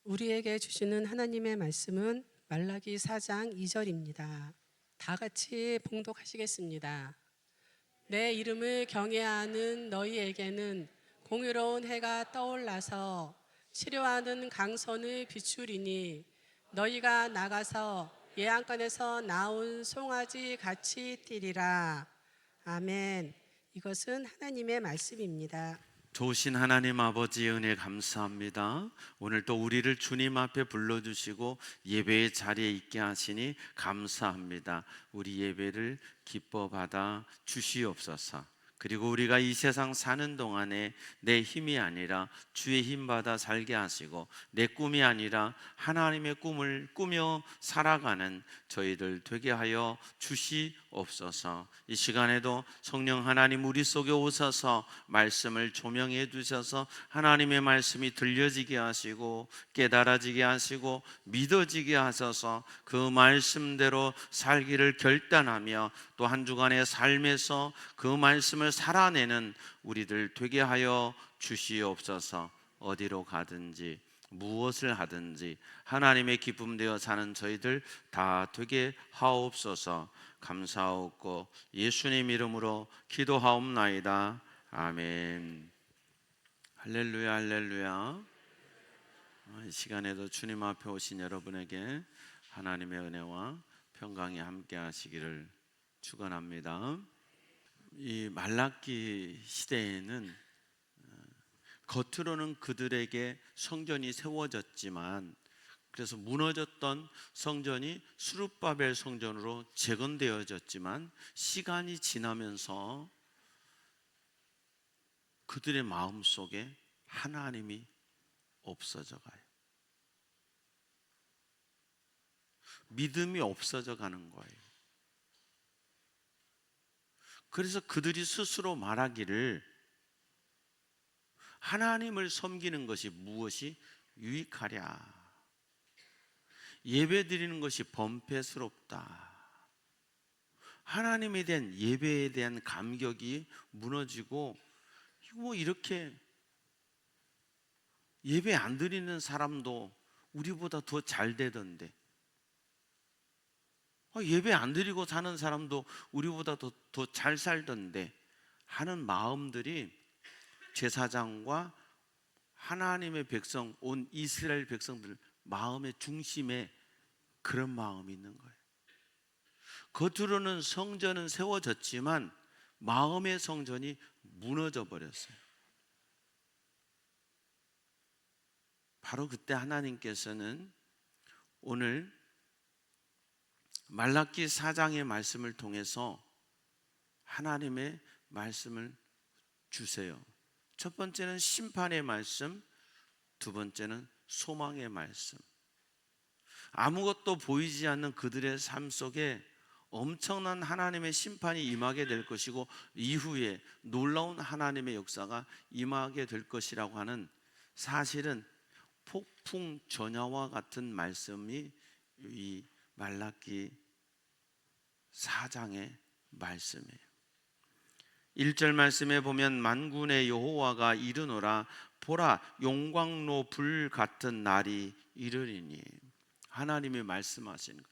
우리에게 주시는 하나님의 말씀은 말라기 4장 2절입니다. 다 같이 봉독하시겠습니다. 내 이름을 경외하는 너희에게는 공의로운 해가 떠올라서 치료하는 강선을 비추리니 너희가 나가서 예안간에서 나온 송아지 같이 뛰리라. 아멘. 이것은 하나님의 말씀입니다. 좋으신 하나님 아버지의 은혜 감사합니다. 오늘 또 우리를 주님 앞에 불러주시고 예배의 자리에 있게 하시니 감사합니다. 우리 예배를 기뻐 받아 주시옵소서. 그리고 우리가 이 세상 사는 동안에 내 힘이 아니라 주의 힘 받아 살게 하시고 내 꿈이 아니라 하나님의 꿈을 꾸며 살아가는 저희들 되게 하여 주시옵소서. 이 시간에도 성령 하나님 우리 속에 오셔서 말씀을 조명해 주셔서 하나님의 말씀이 들려지게 하시고 깨달아지게 하시고 믿어지게 하셔서 그 말씀대로 살기를 결단하며 또 한 주간의 삶에서 그 말씀을 살아내는 우리들 되게 하여 주시옵소서. 어디로 가든지 무엇을 하든지 하나님의 기쁨 되어 사는 저희들 다 되게 하옵소서. 감사하옵고 예수님 이름으로 기도하옵나이다. 아멘. 할렐루야 할렐루야. 이 시간에도 주님 앞에 오신 여러분에게 하나님의 은혜와 평강이 함께 하시기를 축원합니다. 이 말라기 시대에는 겉으로는 그들에게 성전이 세워졌지만 그래서 무너졌던 성전이 스룹바벨 성전으로 재건되어졌지만 시간이 지나면서 그들의 마음속에 하나님이 없어져 가요. 믿음이 없어져 가는 거예요. 그래서 그들이 스스로 말하기를 하나님을 섬기는 것이 무엇이 유익하랴, 예배 드리는 것이 범패스럽다. 하나님에 대한 예배에 대한 감격이 무너지고 뭐 이렇게 예배 안 드리는 사람도 우리보다 더 잘 되던데, 예배 안 드리고 사는 사람도 우리보다 더 잘 살던데 하는 마음들이 제사장과 하나님의 백성, 온 이스라엘 백성들 마음의 중심에 그런 마음이 있는 거예요. 겉으로는 성전은 세워졌지만 마음의 성전이 무너져 버렸어요. 바로 그때 하나님께서는 오늘 말라기 4장의 말씀을 통해서 하나님의 말씀을 주세요. 첫 번째는 심판의 말씀, 두 번째는 소망의 말씀. 아무것도 보이지 않는 그들의 삶 속에 엄청난 하나님의 심판이 임하게 될 것이고 이후에 놀라운 하나님의 역사가 임하게 될 것이라고 하는, 사실은 폭풍 전야와 같은 말씀이 이 말라기 4장의 말씀이에요. 1절 말씀에 보면 만군의 여호와가 이르노라, 보라 용광로 불 같은 날이 이르리니. 하나님이 말씀하시는 거,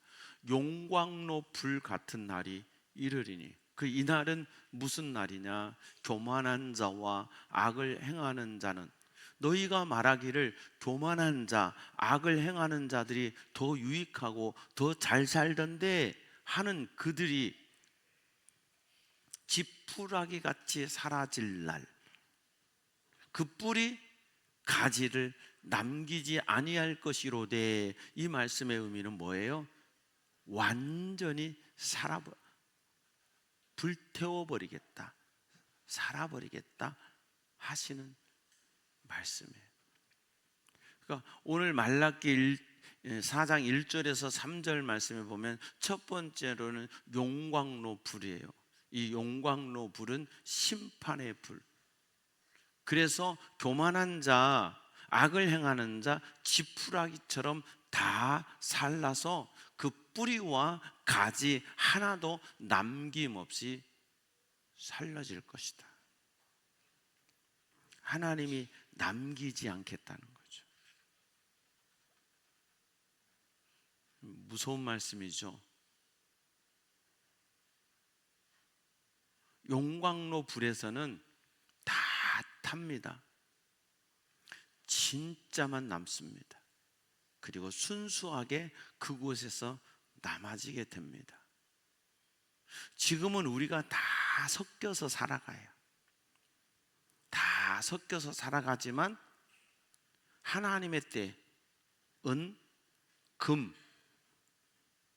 용광로 불 같은 날이 이르리니. 그 이 날은 무슨 날이냐? 교만한 자와 악을 행하는 자는, 너희가 말하기를 교만한 자, 악을 행하는 자들이 더 유익하고 더 잘 살던데 하는 그들이 지푸라기 같이 사라질 날, 그 뿌리 가지를 남기지 아니할 것이로되. 이 말씀의 의미는 뭐예요? 완전히 불태워버리겠다, 살아버리겠다 하시는 말씀이에요. 그러니까 오늘 말라기 4장 1절에서 3절 말씀에 보면 첫 번째로는 용광로 불이에요. 이 용광로 불은 심판의 불. 그래서 교만한 자, 악을 행하는 자, 지푸라기처럼 다 살라서 그 뿌리와 가지 하나도 남김없이 살려질 것이다. 하나님이 남기지 않겠다는 거죠. 무서운 말씀이죠. 용광로 불에서는 다 탑니다. 진짜만 남습니다. 그리고 순수하게 그곳에서 남아지게 됩니다. 지금은 우리가 다 섞여서 살아가요. 다 섞여서 살아가지만 하나님의 때 은, 금,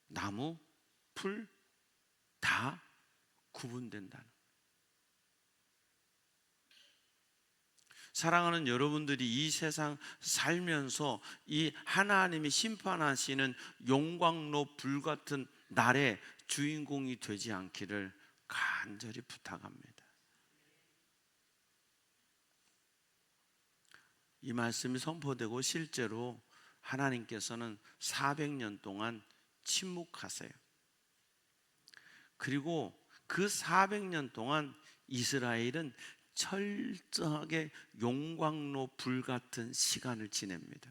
나무, 풀 다 구분된다는. 사랑하는 여러분들이 이 세상 살면서 이 하나님이 심판하시는 용광로 불같은 날의 주인공이 되지 않기를 간절히 부탁합니다. 이 말씀이 선포되고 실제로 하나님께서는 400년 동안 침묵하세요. 그리고 그 400년 동안 이스라엘은 철저하게 용광로 불같은 시간을 지냅니다.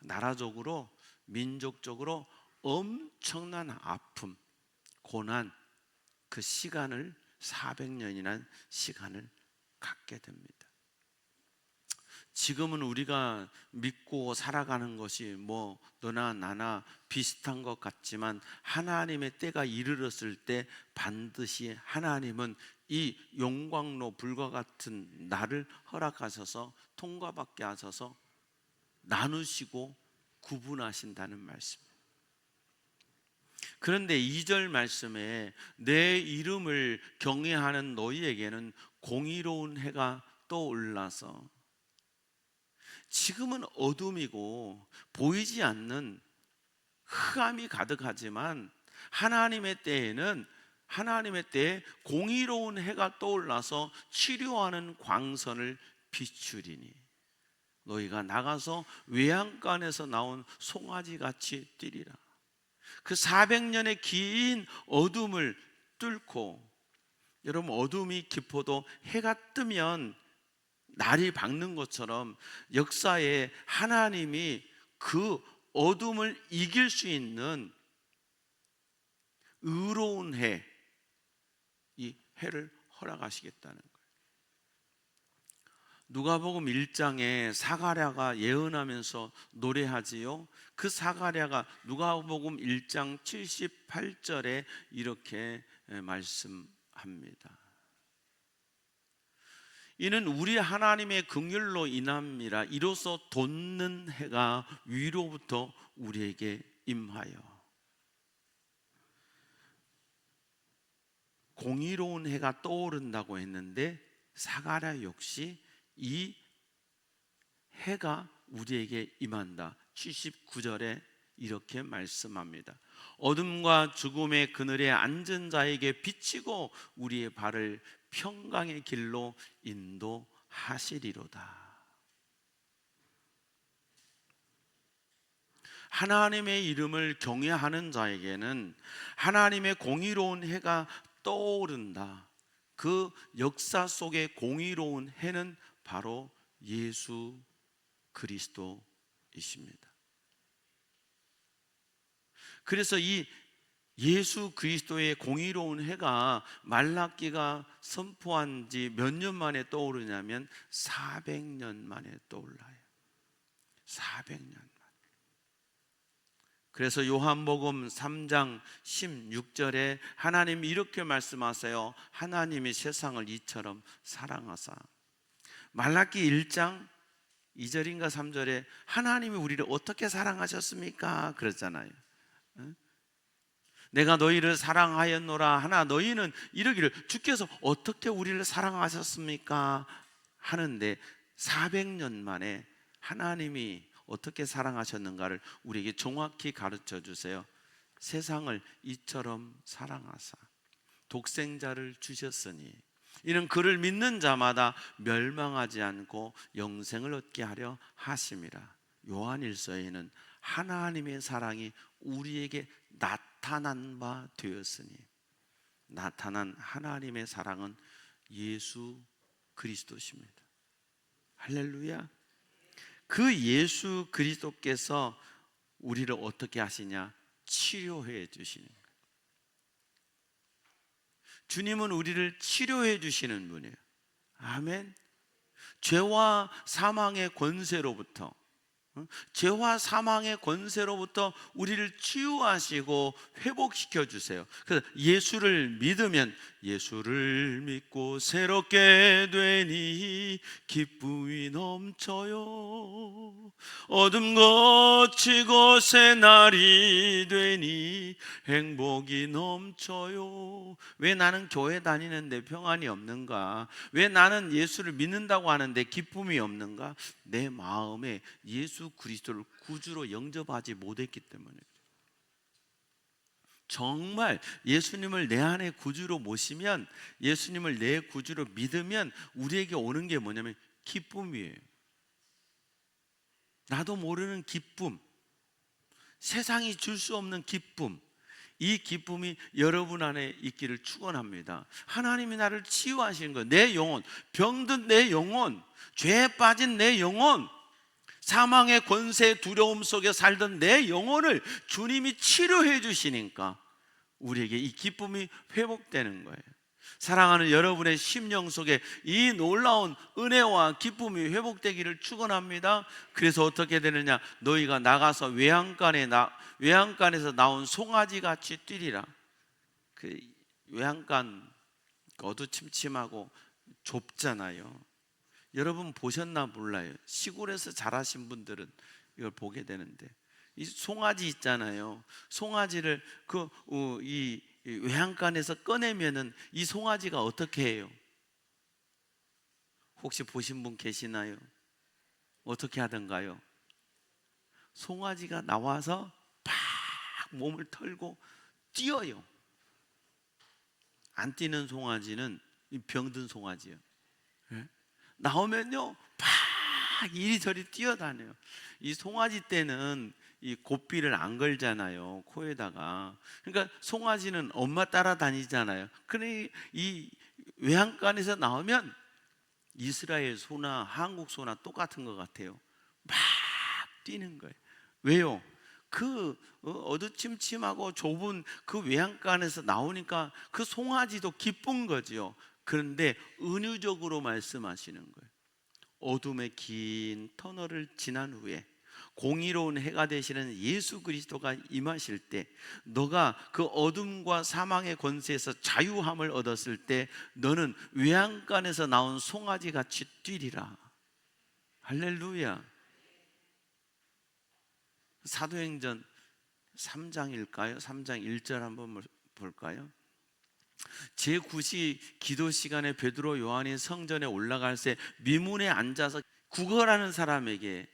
나라적으로, 민족적으로 엄청난 아픔, 고난, 그 시간을 400년이라는 시간을 갖게 됩니다. 지금은 우리가 믿고 살아가는 것이 뭐 너나 나나 비슷한 것 같지만 하나님의 때가 이르렀을 때 반드시 하나님은 이 용광로 불과 같은 날을 허락하셔서 통과받게 하셔서 나누시고 구분하신다는 말씀. 그런데 2절 말씀에 내 이름을 경외하는 너희에게는 공의로운 해가 떠올라서, 지금은 어둠이고 보이지 않는 흑암이 가득하지만 하나님의 때에는, 하나님의 때에 공의로운 해가 떠올라서 치료하는 광선을 비추리니 너희가 나가서 외양간에서 나온 송아지같이 뛰리라. 그 400년의 긴 어둠을 뚫고, 여러분 어둠이 깊어도 해가 뜨면 날이 밝는 것처럼 역사에 하나님이 그 어둠을 이길 수 있는 의로운 해, 이 해를 허락하시겠다는 거예요. 누가복음 1장에 사가랴가 예언하면서 노래하지요. 그 사가랴가 누가복음 1장 78절에 이렇게 말씀합니다. 이는 우리 하나님의 긍휼로 인함이라. 이로써 돋는 해가 위로부터 우리에게 임하여. 공의로운 해가 떠오른다고 했는데 사가랴 역시 이 해가 우리에게 임한다. 79절에 이렇게 말씀합니다. 어둠과 죽음의 그늘에 앉은 자에게 비치고 우리의 발을 평강의 길로 인도하시리로다. 하나님의 이름을 경외하는 자에게는 하나님의 공의로운 해가 떠오른다. 그 역사 속의 공의로운 해는 바로 예수 그리스도이십니다. 그래서 이 예수 그리스도의 공의로운 해가 말라기가 선포한 지 몇 년 만에 떠오르냐면 400년 만에 떠올라요. 400년 만에. 그래서 요한복음 3장 16절에 하나님이 이렇게 말씀하세요. 하나님이 세상을 이처럼 사랑하사. 말라기 1장 2절인가 3절에 하나님이 우리를 어떻게 사랑하셨습니까? 그랬잖아요. 내가 너희를 사랑하였노라 하나 너희는 이러기를 주께서 어떻게 우리를 사랑하셨습니까? 하는데 400년 만에 하나님이 어떻게 사랑하셨는가를 우리에게 정확히 가르쳐 주세요. 세상을 이처럼 사랑하사 독생자를 주셨으니 이는 그를 믿는 자마다 멸망하지 않고 영생을 얻게 하려 하심이라. 요한일서에는 하나님의 사랑이 우리에게 나타난 바 되었으니, 나타난 하나님의 사랑은 예수 그리스도십니다. 할렐루야. 그 예수 그리스도께서 우리를 어떻게 하시냐? 치료해 주시는 거예요. 주님은 우리를 치료해 주시는 분이에요. 아멘. 죄와 사망의 권세로부터, 죄와 사망의 권세로부터 우리를 치유하시고 회복시켜 주세요. 그래서 예수를 믿으면 예수를 믿고 새롭게 되니 기쁨이 넘쳐요. 어둠 거치고 새 날이 되니 행복이 넘쳐요. 왜 나는 교회 다니는데 평안이 없는가? 왜 나는 예수를 믿는다고 하는데 기쁨이 없는가? 내 마음에 예수 그리스도를 구주로 영접하지 못했기 때문에. 정말 예수님을 내 안에 구주로 모시면, 예수님을 내 구주로 믿으면 우리에게 오는 게 뭐냐면 기쁨이에요. 나도 모르는 기쁨, 세상이 줄 수 없는 기쁨, 이 기쁨이 여러분 안에 있기를 축원합니다. 하나님이 나를 치유하시는 거예요. 내 영혼, 병든 내 영혼, 죄에 빠진 내 영혼, 사망의 권세 두려움 속에 살던 내 영혼을 주님이 치료해 주시니까 우리에게 이 기쁨이 회복되는 거예요. 사랑하는 여러분의 심령 속에 이 놀라운 은혜와 기쁨이 회복되기를 축원합니다. 그래서 어떻게 되느냐? 너희가 나가서 외양간에서 나온 송아지 같이 뛰리라. 그 외양간 어두침침하고 좁잖아요. 여러분 보셨나 몰라요. 시골에서 자라신 분들은 이걸 보게 되는데, 이 송아지 있잖아요. 송아지를 이 외양간에서 꺼내면은 이 송아지가 어떻게 해요? 혹시 보신 분 계시나요? 어떻게 하던가요? 송아지가 나와서 팍 몸을 털고 뛰어요. 안 뛰는 송아지는 병든 송아지예요. 나오면요 팍 이리저리 뛰어다녀요. 이 송아지 때는 이 고삐를 안 걸잖아요, 코에다가. 그러니까 송아지는 엄마 따라다니잖아요. 그러니 이 외양간에서 나오면 이스라엘 소나 한국 소나 똑같은 것 같아요. 막 뛰는 거예요. 왜요? 그 어두침침하고 좁은 그 외양간에서 나오니까 그 송아지도 기쁜 거지요. 그런데 은유적으로 말씀하시는 거예요. 어둠의 긴 터널을 지난 후에 공의로운 해가 되시는 예수 그리스도가 임하실 때, 너가 그 어둠과 사망의 권세에서 자유함을 얻었을 때 너는 외양간에서 나온 송아지 같이 뛰리라. 할렐루야. 사도행전 3장일까요? 3장 1절 한번 볼까요? 제9시 기도 시간에 베드로 요한이 성전에 올라갈 때 미문에 앉아서 구걸하는 사람에게,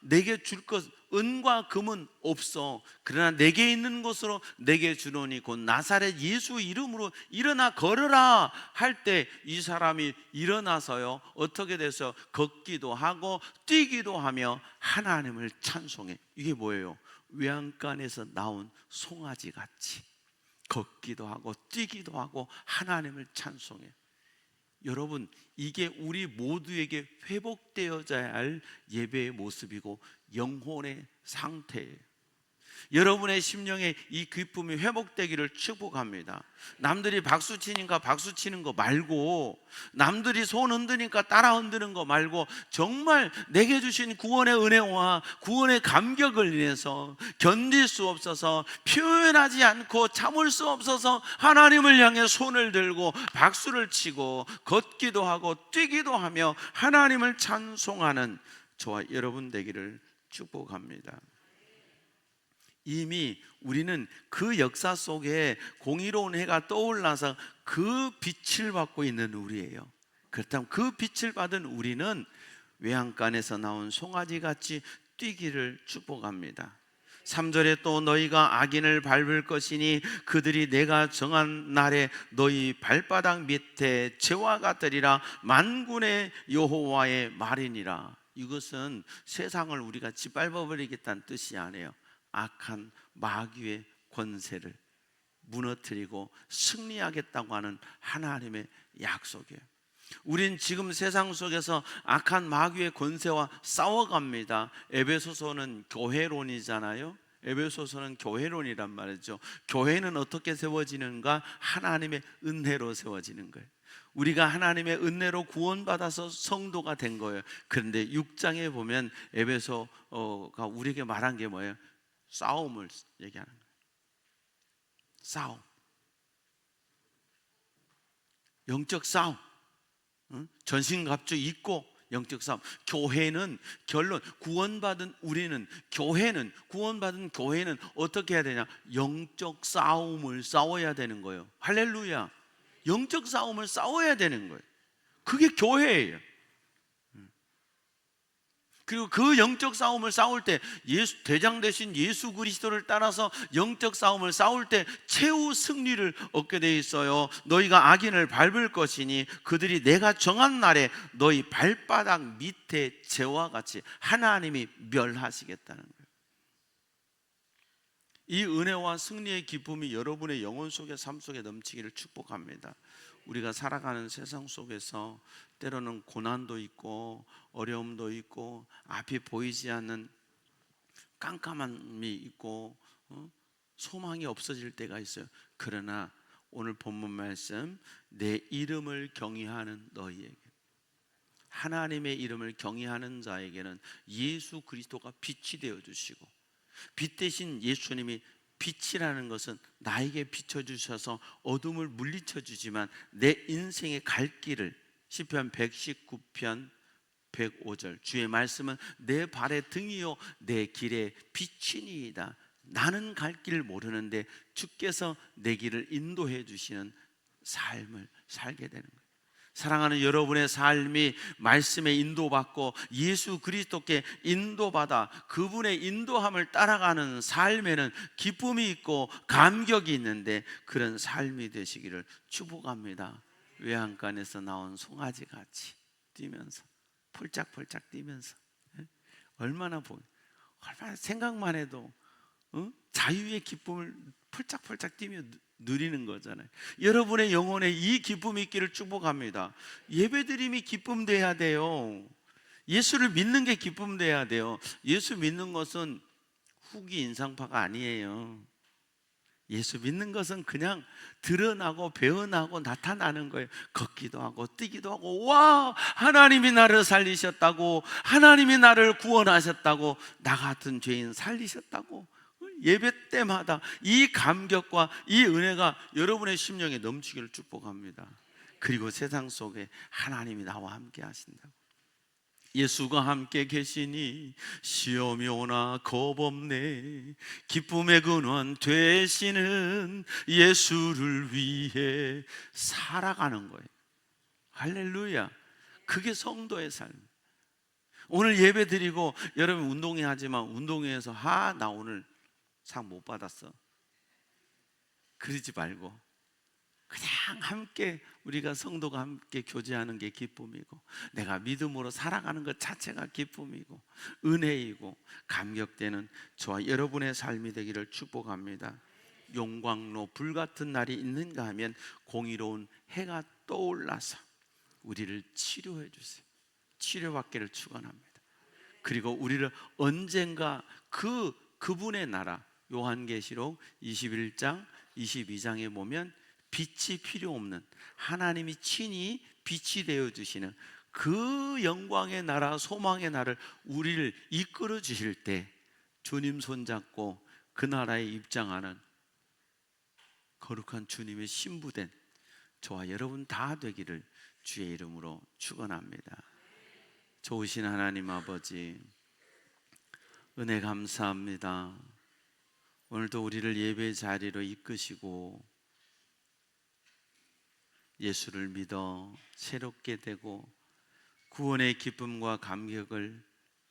내게 줄 것 은과 금은 없어, 그러나 내게 있는 것으로 내게 주노니 곧 나사렛 예수 이름으로 일어나 걸으라 할 때 이 사람이 일어나서요 어떻게 돼서 걷기도 하고 뛰기도 하며 하나님을 찬송해. 이게 뭐예요? 외양간에서 나온 송아지 같이 걷기도 하고 뛰기도 하고 하나님을 찬송해. 여러분, 이게 우리 모두에게 회복되어져야 할 예배의 모습이고 영혼의 상태예요. 여러분의 심령에 이 기쁨이 회복되기를 축복합니다. 남들이 박수 치니까 박수 치는 거 말고, 남들이 손 흔드니까 따라 흔드는 거 말고, 정말 내게 주신 구원의 은혜와 구원의 감격을 인해서 견딜 수 없어서, 표현하지 않고 참을 수 없어서 하나님을 향해 손을 들고 박수를 치고 걷기도 하고 뛰기도 하며 하나님을 찬송하는 저와 여러분 되기를 축복합니다. 이미 우리는 그 역사 속에 공의로운 해가 떠올라서 그 빛을 받고 있는 우리예요. 그렇다면 그 빛을 받은 우리는 외양간에서 나온 송아지같이 뛰기를 축복합니다. 3절에 또 너희가 악인을 밟을 것이니 그들이 내가 정한 날에 너희 발바닥 밑에 재와 같으리라. 만군의 여호와의 말이니라. 이것은 세상을 우리가 짓밟아버리겠다는 뜻이 아니에요. 악한 마귀의 권세를 무너뜨리고 승리하겠다고 하는 하나님의 약속이에요. 우린 지금 세상 속에서 악한 마귀의 권세와 싸워갑니다. 에베소서는 교회론이잖아요. 에베소서는 교회론이란 말이죠. 교회는 어떻게 세워지는가? 하나님의 은혜로 세워지는 거예요. 우리가 하나님의 은혜로 구원받아서 성도가 된 거예요. 그런데 6장에 보면 에베소가 우리에게 말한 게 뭐예요? 싸움을 얘기하는 거예요. 싸움, 영적 싸움, 전신갑주 입고 영적 싸움. 교회는 결론, 구원받은 우리는, 교회는, 구원받은 교회는 어떻게 해야 되냐? 영적 싸움을 싸워야 되는 거예요. 할렐루야. 영적 싸움을 싸워야 되는 거예요. 그게 교회예요. 그리고 그 영적 싸움을 싸울 때 대장 되신 예수 그리스도를 따라서 영적 싸움을 싸울 때 최후 승리를 얻게 돼 있어요. 너희가 악인을 밟을 것이니 그들이 내가 정한 날에 너희 발바닥 밑에 재와 같이 하나님이 멸하시겠다는 거예요. 이 은혜와 승리의 기쁨이 여러분의 영혼 속에, 삶 속에 넘치기를 축복합니다. 우리가 살아가는 세상 속에서 때로는 고난도 있고 어려움도 있고 앞이 보이지 않는 깜깜함이 있고 소망이 없어질 때가 있어요. 그러나 오늘 본문 말씀, 내 이름을 경외하는 너희에게, 하나님의 이름을 경외하는 자에게는 예수 그리스도가 빛이 되어 주시고, 빛 대신 예수님이, 빛이라는 것은 나에게 비춰주셔서 어둠을 물리쳐 주지만 내 인생의 갈 길을, 시편 119편 105절, 주의 말씀은 내 발의 등이요 내 길의 빛이니이다. 나는 갈 길을 모르는데 주께서 내 길을 인도해 주시는 삶을 살게 되는 거예요. 사랑하는 여러분의 삶이 말씀에 인도받고 예수 그리스도께 인도받아 그분의 인도함을 따라가는 삶에는 기쁨이 있고 감격이 있는데, 그런 삶이 되시기를 축복합니다. 외양간에서 나온 송아지 같이 뛰면서, 폴짝폴짝 뛰면서, 얼마나 생각만 해도 자유의 기쁨을 폴짝폴짝 뛰며 누리는 거잖아요. 여러분의 영혼에 이 기쁨이 있기를 축복합니다. 예배드림이 기쁨돼야 돼요. 예수를 믿는 게 기쁨돼야 돼요. 예수 믿는 것은 후기 인상파가 아니에요. 예수 믿는 것은 그냥 드러나고 배어나고 나타나는 거예요. 걷기도 하고 뛰기도 하고, 와, 하나님이 나를 살리셨다고, 하나님이 나를 구원하셨다고, 나 같은 죄인 살리셨다고. 예배 때마다 이 감격과 이 은혜가 여러분의 심령에 넘치기를 축복합니다. 그리고 세상 속에 하나님이 나와 함께 하신다고. 예수가 함께 계시니 시험이 오나 겁없네. 기쁨의 근원 되시는 예수를 위해 살아가는 거예요. 할렐루야. 그게 성도의 삶. 오늘 예배 드리고 여러분 운동회 하지만 운동회에서 나 오늘 상 못 받았어, 그러지 말고 그냥 함께, 우리가 성도가 함께 교제하는 게 기쁨이고, 내가 믿음으로 살아가는 것 자체가 기쁨이고 은혜이고 감격되는 저와 여러분의 삶이 되기를 축복합니다. 용광로 불같은 날이 있는가 하면 공의로운 해가 떠올라서 우리를 치료해 주세요. 치료받기를 축원합니다. 그리고 우리를 언젠가 그분의 나라, 요한계시록 21장 22장에 보면 빛이 필요 없는, 하나님이 친히 빛이 되어 주시는 그 영광의 나라, 소망의 나라를 우리를 이끌어 주실 때 주님 손잡고 그 나라에 입장하는 거룩한 주님의 신부된 저와 여러분 다 되기를 주의 이름으로 축원합니다. 좋으신 하나님 아버지, 은혜 감사합니다. 오늘도 우리를 예배 자리로 이끄시고 예수를 믿어 새롭게 되고 구원의 기쁨과 감격을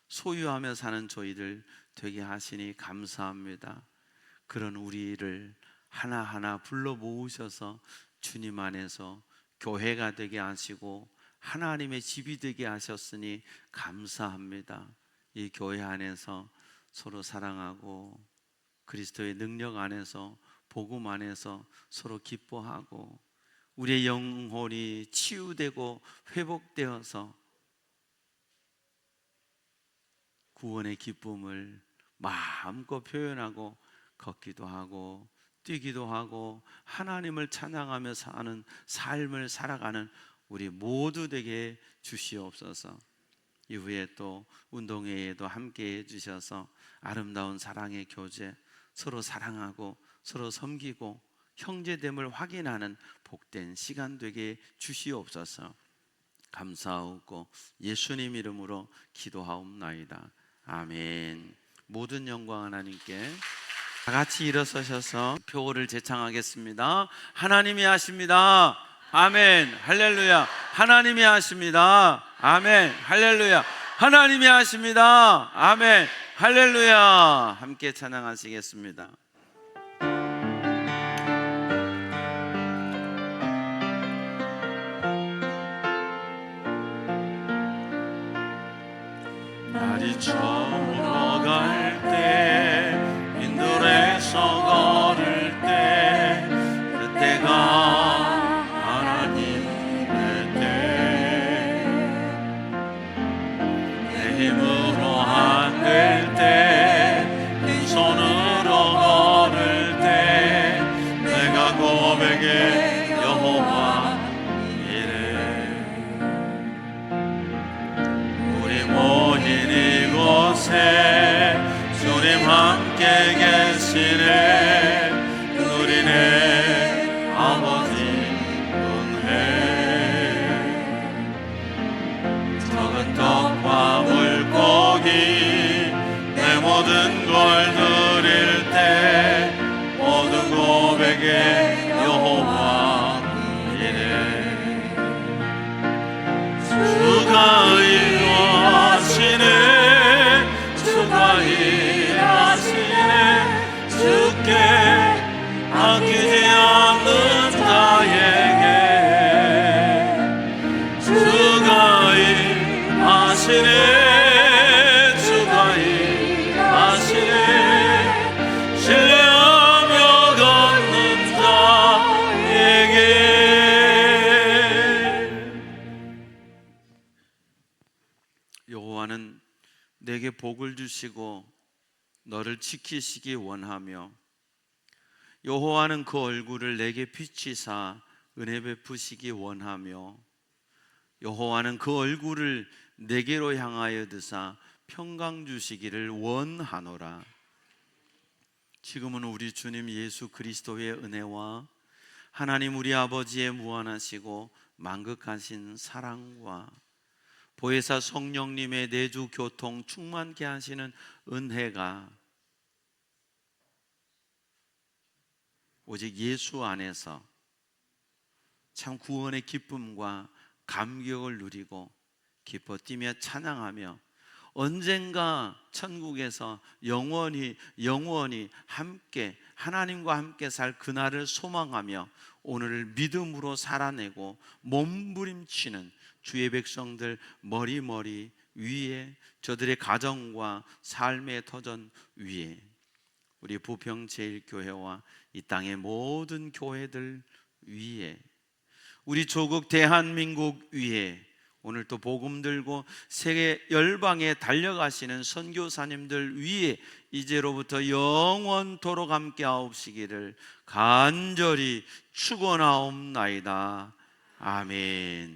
소유하며 사는 저희들 되게 하시니 감사합니다. 그런 우리를 하나하나 불러 모으셔서 주님 안에서 교회가 되게 하시고 하나님의 집이 되게 하셨으니 감사합니다. 이 교회 안에서 서로 사랑하고 그리스도의 능력 안에서, 복음 안에서 서로 기뻐하고 우리의 영혼이 치유되고 회복되어서 구원의 기쁨을 마음껏 표현하고 걷기도 하고 뛰기도 하고 하나님을 찬양하며 사는 삶을 살아가는 우리 모두 되게 주시옵소서. 이후에 또 운동회에도 함께 해주셔서 아름다운 사랑의 교제, 서로 사랑하고 서로 섬기고 형제됨을 확인하는 복된 시간 되게 주시옵소서. 감사하고 예수님 이름으로 기도하옵나이다. 아멘. 모든 영광 하나님께. 다 같이 일어서셔서 표를 제창하겠습니다. 하나님이 하십니다. 아멘. 할렐루야. 하나님이 하십니다. 아멘. 할렐루야. 하나님이 하십니다. 아멘. 할렐루야. 함께 찬양하시겠습니다. 날이 저물어 갈 때 빈들에서 걸을 때 그때가 하나님의 때 내 힘으로 안 될 때 빈손으로 걸을 때 내가 고백해 여호와 이곳에 주님 함께 계시네. 누리네 아버지 은혜. 적은 떡과 물고기 내 모든 걸 드릴 때 모든 고백에 여호와 이래. 주가 일하시네. 주가 일하시네. 주께 아끼지 않는 자에게 주가 일하시네. 주가 일하시네. 신뢰하며 걷는 자에게. 여호와는 내게 복을 주시고 너를 지키시기 원하며 여호와는 그 얼굴을 내게 비치사 은혜 베푸시기 원하며 여호와는 그 얼굴을 내게로 향하여 드사 평강 주시기를 원하노라. 지금은 우리 주님 예수 그리스도의 은혜와 하나님 우리 아버지의 무한하시고 만극하신 사랑과 보혜사 성령님의 내주 교통 충만케 하시는 은혜가 오직 예수 안에서 참 구원의 기쁨과 감격을 누리고 기뻐 뛰며 찬양하며 언젠가 천국에서 영원히 함께 하나님과 함께 살 그날을 소망하며 오늘을 믿음으로 살아내고 몸부림치는 주의 백성들 머리 위에 저들의 가정과 삶의 터전 위에 우리 부평제일교회와 이 땅의 모든 교회들 위에 우리 조국 대한민국 위에 오늘 또 복음 들고 세계 열방에 달려가시는 선교사님들 위에 이제로부터 영원토록 함께 하옵시기를 간절히 축원하옵나이다. 아멘.